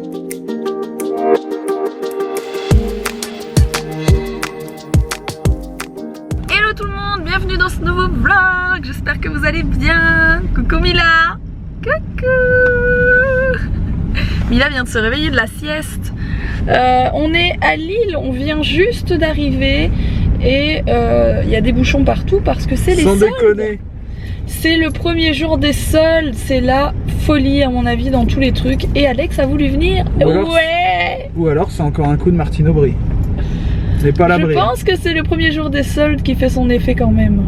Hello tout le monde, bienvenue dans ce nouveau vlog. J'espère que vous allez bien. Coucou Mila. Coucou. Mila vient de se réveiller de la sieste. On est à Lille, on vient juste d'arriver et il y a des bouchons partout parce que c'est les soldes. Sans déconner. C'est le premier jour des soldes, c'est la folie à mon avis dans tous les trucs. Et Alex a voulu venir. Ou alors c'est encore un coup de Martine Aubry. Mais pas l'abri. Je pense que c'est le premier jour des soldes qui fait son effet quand même.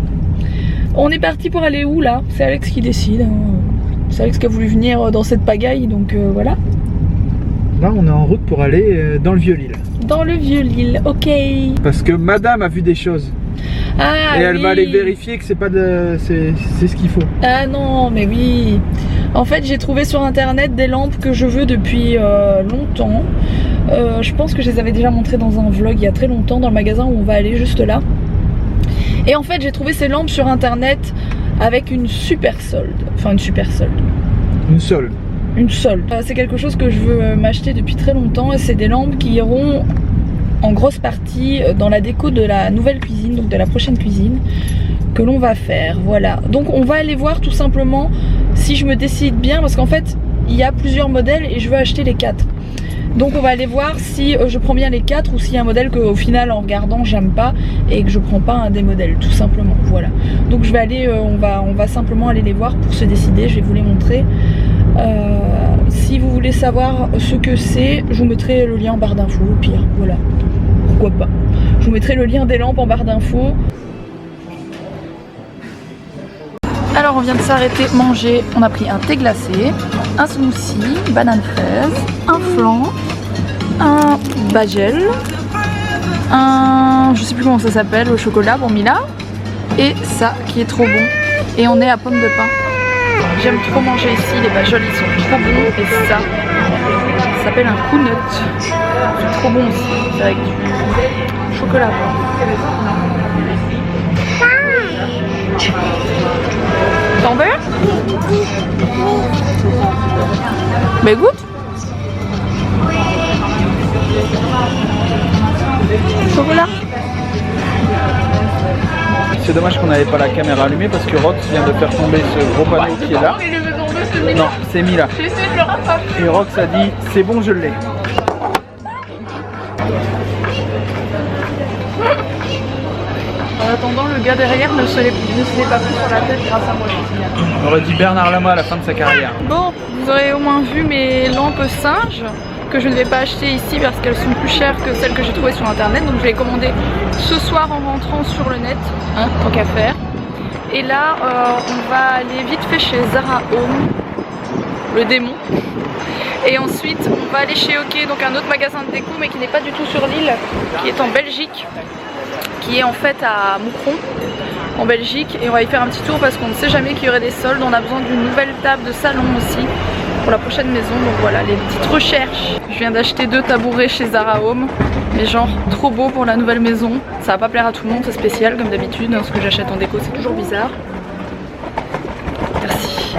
On est parti pour aller où là? C'est Alex qui décide. C'est Alex qui a voulu venir dans cette pagaille, donc voilà. Là on est en route pour aller dans le Vieux-Lille. Dans le Vieux-Lille, ok. Parce que madame a vu des choses. Ah, et elle oui. va aller vérifier que c'est pas de... c'est ce qu'il faut. Ah non, mais oui. En fait, j'ai trouvé sur internet des lampes que je veux depuis longtemps. Je pense que je les avais déjà montrées dans un vlog il y a très longtemps, dans le magasin où on va aller juste là. Et en fait, j'ai trouvé ces lampes sur internet avec une super solde. Enfin, une super solde. Une solde. Une solde. C'est quelque chose que je veux m'acheter depuis très longtemps et c'est des lampes qui iront en grosse partie dans la déco de la nouvelle cuisine, donc de la prochaine cuisine que l'on va faire, voilà. Donc on va aller voir tout simplement si je me décide bien, parce qu'en fait il y a plusieurs modèles et je veux acheter les 4. Donc on va aller voir si je prends bien les 4 ou s'il y a un modèle qu'au final en regardant j'aime pas et que je prends pas un des modèles, tout simplement, voilà. Donc je vais aller, on va simplement aller les voir pour se décider, je vais vous les montrer. Si vous voulez savoir ce que c'est, je vous mettrai le lien en barre d'infos au pire, voilà. Pourquoi pas. Je vous mettrai le lien des lampes en barre d'infos. Alors on vient de s'arrêter manger, on a pris un thé glacé, un smoothie, banane fraise, un flan, un bagel, un... je sais plus comment ça s'appelle, au chocolat pour Mila, et ça qui est trop bon. Et on est à pomme de pin. J'aime trop manger ici, les bagels ils sont trop bons, et ça s'appelle un coconut. C'est trop bon aussi, c'est avec du chocolat. T'en veux? Bah écoute. Chocolat. C'est dommage qu'on n'avait pas la caméra allumée parce que Rox vient de faire tomber ce gros panneau qui est là. Non, c'est Mila. Et Rox a dit c'est bon, je l'ai. En attendant, le gars derrière ne se l'est pas pris sur la tête grâce à moi. On aurait dit Bernard Lama à la fin de sa carrière. Bon, vous aurez au moins vu mes lampes singes que je ne vais pas acheter ici parce qu'elles sont plus chères que celles que j'ai trouvées sur internet. Donc je vais les commander ce soir en rentrant sur le net, hein, tant qu'à faire. Et là, on va aller vite fait chez Zara Home, le démon. Et ensuite, on va aller chez OK, donc un autre magasin de déco, mais qui n'est pas du tout sur l'île, qui est en Belgique, qui est en fait à Moucron, en Belgique. Et on va y faire un petit tour parce qu'on ne sait jamais qu'il y aurait des soldes. On a besoin d'une nouvelle table de salon aussi pour la prochaine maison. Donc voilà, les petites recherches. Je viens d'acheter 2 tabourets chez Zara Home, mais genre trop beau pour la nouvelle maison. Ça va pas plaire à tout le monde, c'est spécial comme d'habitude. Ce que j'achète en déco, c'est toujours bizarre. Merci.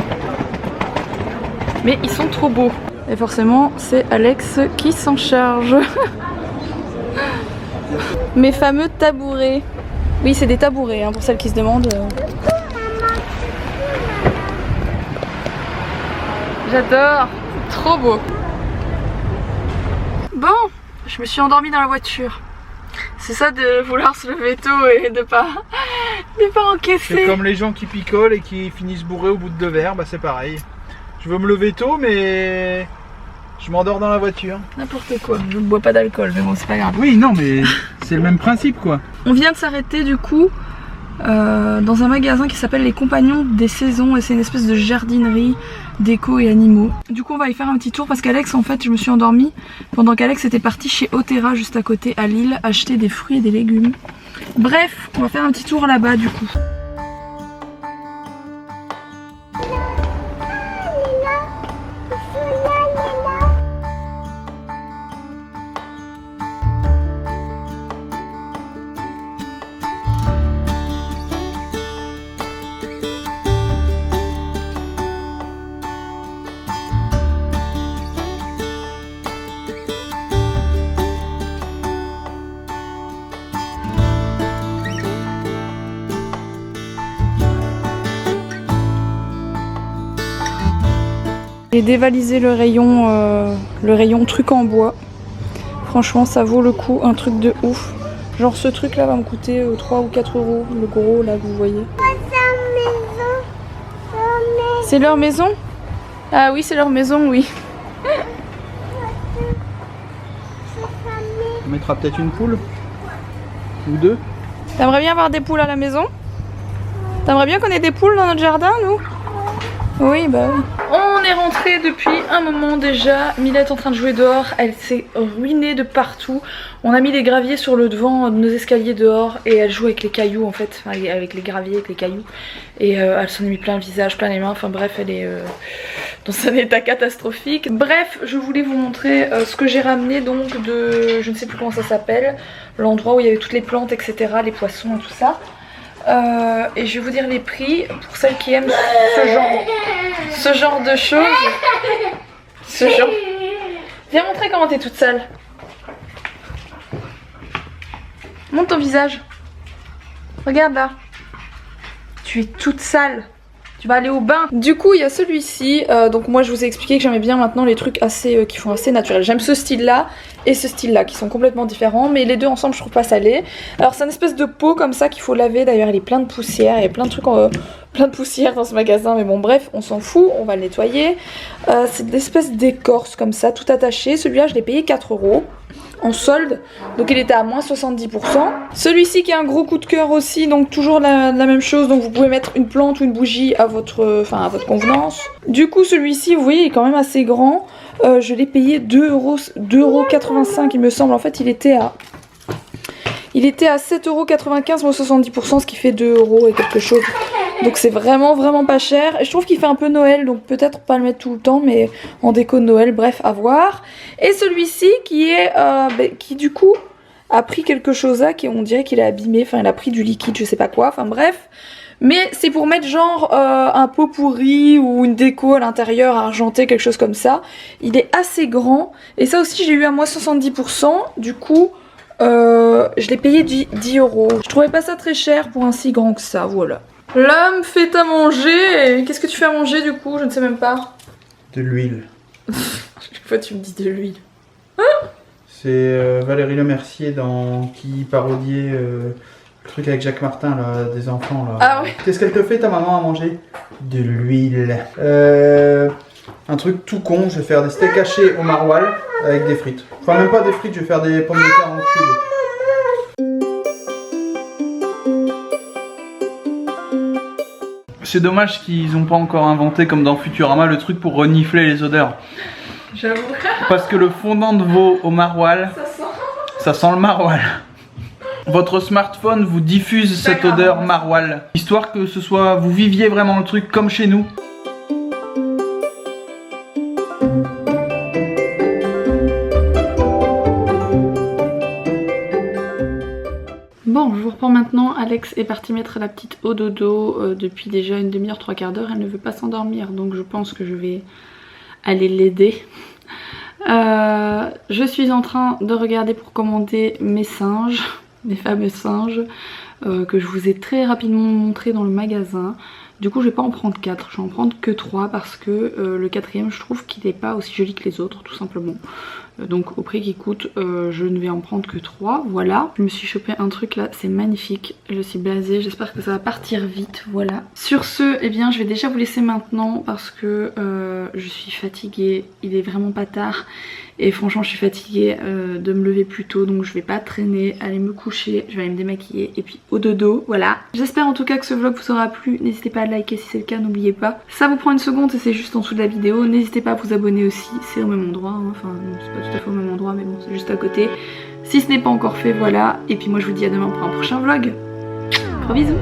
Mais ils sont trop beaux. Et forcément, c'est Alex qui s'en charge. Mes fameux tabourets. Oui, c'est des tabourets, hein, pour celles qui se demandent. J'adore, trop beau. Bon, je me suis endormie dans la voiture. C'est ça de vouloir se lever tôt et de pas encaisser. C'est comme les gens qui picolent et qui finissent bourrés au bout de 2 verres, bah c'est pareil. Je veux me lever tôt, mais je m'endors dans la voiture. N'importe quoi, je ne bois pas d'alcool, mais bon, c'est pas grave. Oui, non, mais c'est le même principe, quoi. On vient de s'arrêter du coup dans un magasin qui s'appelle Les Compagnons des Saisons et c'est une espèce de jardinerie, déco et animaux. Du coup on va y faire un petit tour parce qu'Alex, en fait, je me suis endormie pendant qu'Alex était parti chez Otera juste à côté à Lille acheter des fruits et des légumes. Bref, on va faire un petit tour là-bas du coup. J'ai dévalisé le rayon truc en bois. Franchement ça vaut le coup, un truc de ouf. Genre ce truc là va me coûter 3 ou 4 euros, le gros là que vous voyez. C'est leur maison? Ah oui c'est leur maison, oui. On mettra peut-être une poule ou deux. T'aimerais bien avoir des poules à la maison? T'aimerais bien qu'on ait des poules dans notre jardin, nous? Oui, bah oui. On est rentré depuis un moment déjà. Mila est en train de jouer dehors. Elle s'est ruinée de partout. On a mis des graviers sur le devant de nos escaliers dehors et elle joue avec les cailloux en fait. Enfin, avec les graviers, avec les cailloux. Et elle s'en est mis plein le visage, plein les mains. Enfin bref, elle est dans un état catastrophique. Bref, je voulais vous montrer ce que j'ai ramené donc de... Je ne sais plus comment ça s'appelle. L'endroit où il y avait toutes les plantes, etc. Les poissons et tout ça. Et je vais vous dire les prix pour celles qui aiment ce genre de choses. Viens montrer comment t'es toute sale. Montre ton visage. Regarde là. Tu es toute sale. Tu vas aller au bain. Du coup il y a celui-ci, donc moi je vous ai expliqué que j'aimais bien maintenant les trucs assez qui font assez naturel. J'aime ce style là et ce style là qui sont complètement différents, mais les deux ensemble je trouve pas salé. Alors c'est une espèce de peau comme ça qu'il faut laver, d'ailleurs elle est pleine de poussière, il y a plein de trucs plein de poussière dans ce magasin, mais bon bref on s'en fout, on va le nettoyer. C'est une espèce d'écorce comme ça tout attaché, celui-là je l'ai payé 4 euros. En solde, donc il était à moins 70%. Celui-ci qui a un gros coup de cœur aussi, donc toujours la même chose, donc vous pouvez mettre une plante ou une bougie à votre convenance. Du coup celui-ci vous voyez il est quand même assez grand, je l'ai payé 2,85 € il me semble, en fait il était à 7,95 € moins 70%, ce qui fait 2 € et quelque chose. Donc c'est vraiment pas cher. Et je trouve qu'il fait un peu Noël, donc peut-être pas le mettre tout le temps, mais en déco de Noël, bref, à voir. Et celui-ci qui du coup a pris quelque chose là, on dirait qu'il est abîmé, enfin il a pris du liquide, je sais pas quoi, enfin bref. Mais c'est pour mettre genre un pot pourri ou une déco à l'intérieur argenté, quelque chose comme ça. Il est assez grand. Et ça aussi j'ai eu à moins 70%, du coup... je l'ai payé 10 €. Je trouvais pas ça très cher pour un si grand que ça, voilà. L'homme fait à manger. Qu'est-ce que tu fais à manger du coup? Je ne sais même pas. De l'huile. Chaque fois tu me dis de l'huile. C'est Valérie Lemercier qui parodiait le truc avec Jacques Martin là, des enfants là. Ah oui. Qu'est-ce qu'elle te fait ta maman à manger? De l'huile. Un truc tout con, je vais faire des steaks hachés au maroilles avec des frites. Enfin même pas des frites, je vais faire des pommes de terre en cubes. C'est dommage qu'ils n'ont pas encore inventé comme dans Futurama le truc pour renifler les odeurs. J'avoue. Parce que le fondant de veau au maroilles, ça sent le maroilles. Votre smartphone vous diffuse cette odeur maroilles. Histoire que vous viviez vraiment le truc comme chez nous. Bon, je vous reprends maintenant. Alex est partie mettre la petite au dodo depuis déjà une demi-heure, 3/4 d'heure. Elle ne veut pas s'endormir, donc je pense que je vais aller l'aider. Je suis en train de regarder pour commander mes singes, mes fameux singes, que je vous ai très rapidement montré dans le magasin. Du coup je vais pas en prendre 4, je vais en prendre que 3 parce que le 4e je trouve qu'il n'est pas aussi joli que les autres tout simplement. Donc au prix qu'il coûte je ne vais en prendre que 3, voilà. Je me suis chopé un truc là, c'est magnifique, je suis blasée, j'espère que ça va partir vite, voilà. Sur ce, eh bien je vais déjà vous laisser maintenant parce que je suis fatiguée, il est vraiment pas tard. Et franchement je suis fatiguée de me lever plus tôt, donc je vais pas traîner, aller me coucher, je vais aller me démaquiller et puis au dodo, voilà. J'espère en tout cas que ce vlog vous aura plu, n'hésitez pas à liker si c'est le cas, n'oubliez pas. Ça vous prend une seconde et c'est juste en dessous de la vidéo, n'hésitez pas à vous abonner aussi, c'est au même endroit, hein. Enfin non, c'est pas tout à fait au même endroit mais bon c'est juste à côté. Si ce n'est pas encore fait, voilà. Et puis moi je vous dis à demain pour un prochain vlog. Gros bisous.